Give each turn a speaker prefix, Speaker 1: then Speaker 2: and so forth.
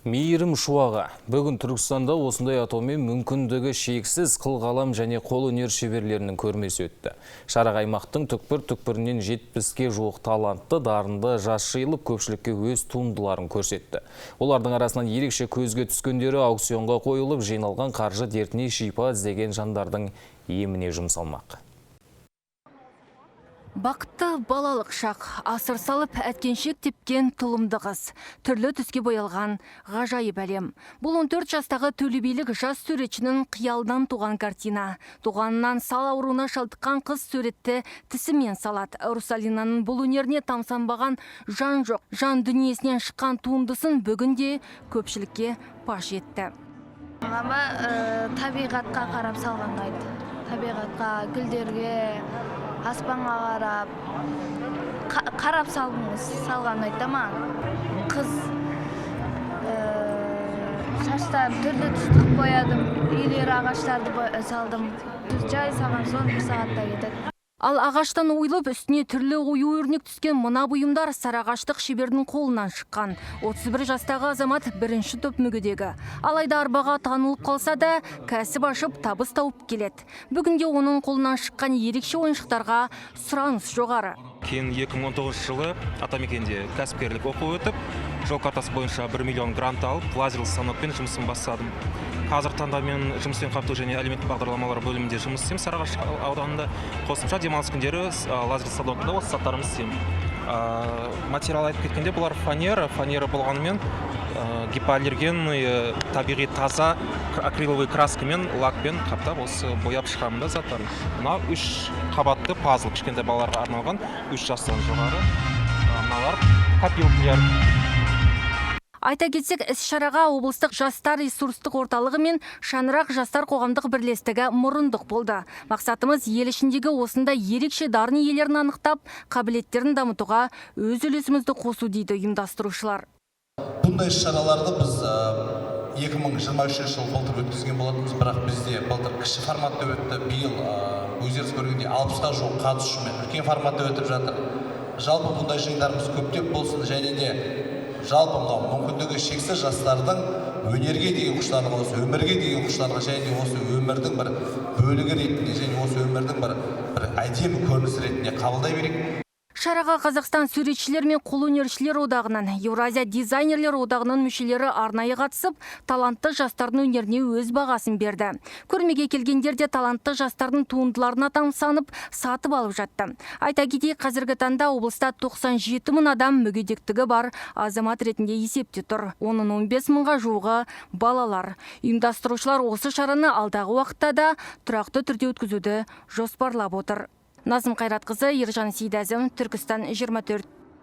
Speaker 1: Мейірім шуағы. Бүгін Түркістанда осындай атаумен мүмкіндігі шексіз қылғалам және қолөнер шеберлерінің көрмесі өтті. Шараға аймақтың түкпір-түкпірінен 70-ке жуық талантты, дарынды жас жиылып көпшілікке өз туындыларын көрсетті. Олардың арасынан ерекше көзге түскендері аукционға қойылып, жиналған қаржы дертіне шипа іздеген жандардың еміне жұмсалмақ.
Speaker 2: Бақытты балалық шақ, асыр салып әткеншек тепкен тұлымды қыз, түрлі түске боялған ғажайып әлем. Бұл 14 жастағы төлебейлік жас суретшінің қиялдан туған картина. Туғанынан сал ауруына шалдыққан қыз суретті тісімен салады. Русалинаның бұл өнеріне тамсанбаған жан жоқ. Жан дүниесінен шыққан туындысын бүгінде көпшілікке паш етті.
Speaker 3: Табиғатқа қарап салған қайды. Табиғатқа, гүлдерге, аспанға қарап салған айтама. Қыз шаштарын түрлі түстік боядым, үйлер ағаштарды салдым. Жай салған соң 1 сағатта кетеді.
Speaker 2: Ал ағаштан ойылып, үстіне түрлі ою өрнек түскен мына бұйымдар сарағаштық шебердің қолынан шыққан. 31 жастағы азамат бірінші топ мүгедегі. Алайда арбаға танылып қалса да, кәсіп ашып табыс тауып келеді. Бүгінде оның қолынан шыққан ерекше ойыншықтарға сұраныс жоғары.
Speaker 4: Кейін 2019 жылы Атамекенде кәсіпкерлік оқу өтіп, жол картасы бойынша 1 миллион грант алып, лазерлі станокпен жұмысын бастадым. Қазір таңда мен жұмыспен қамту және әлеуметтік бағдарламалар бөлімінде жұмыс істеймін. Сарыағаш ауданында қосымша демалыс күндері лазерлі станокта осы заттарымды істеймін. Материал айтып кеткенде бұлар фанера болғанымен гипоаллергенный табиғи таза акриловый краскамен, лакпен қаптап осы бояп шығамын да заттарын. Мына 3 қабатты пазл, кішкентай балаларға арналған 3 жастан жоғары. Мыналар копилкалар.
Speaker 2: Айта кетсек, іс-шараға облыстық жастар ресурстық орталығы мен Шаңырақ жастар қоғамдық бірлестігі мұрындық болды. Мақсатымыз ел ішіндегі осында ерекше дарын иелерін анықтап, қабілеттерін дамытуға өз үлесімізді қосу дейді ұйымдастырушылар.
Speaker 5: Бұндай іс-шараларды біз 2023 жыл былтыр өткізген болатынбыз, бірақ бізде былтыр кіші форматта өтті, биыл өздеріңіз көргендей 60-ға жуық қатысушымен үлкен форматта өтіп жатыр. Жалпы бұндай жиындарымыз көптеп болсын, және де жалпы мынау мүмкіндігі шексіз жастардың өнерге деген құштарлығы, осы өмірге деген құштарлығы, және де осы өмірдің бір бөлігі ретінде, және осы өмірдің бір әдемі көрінісі ретінде қабылдай берейік.
Speaker 2: Шараға Қазақстан суретшілер мен қолөнершілер одағынан, Еуразия дизайнерлер одағының мүшелері арнайы қатысып, талантты жастардың өнеріне өз бағасын берді. Көрмеге келгендер де талантты жастардың туындыларына тамсанып, сатып алып жатты. Айта кетейік, қазіргі таңда облыста 97 мың адам мүгедектігі бар азамат ретінде есепте тұр. Оның 15 мыңға жуығы балалар. Ұйымдастырушылар осы шараны алдағы уақытта да тұрақты түрде өткізуді жоспарлап отыр. Назым Қайратқызы, Ержан Сейдәзім, Түркістан 24.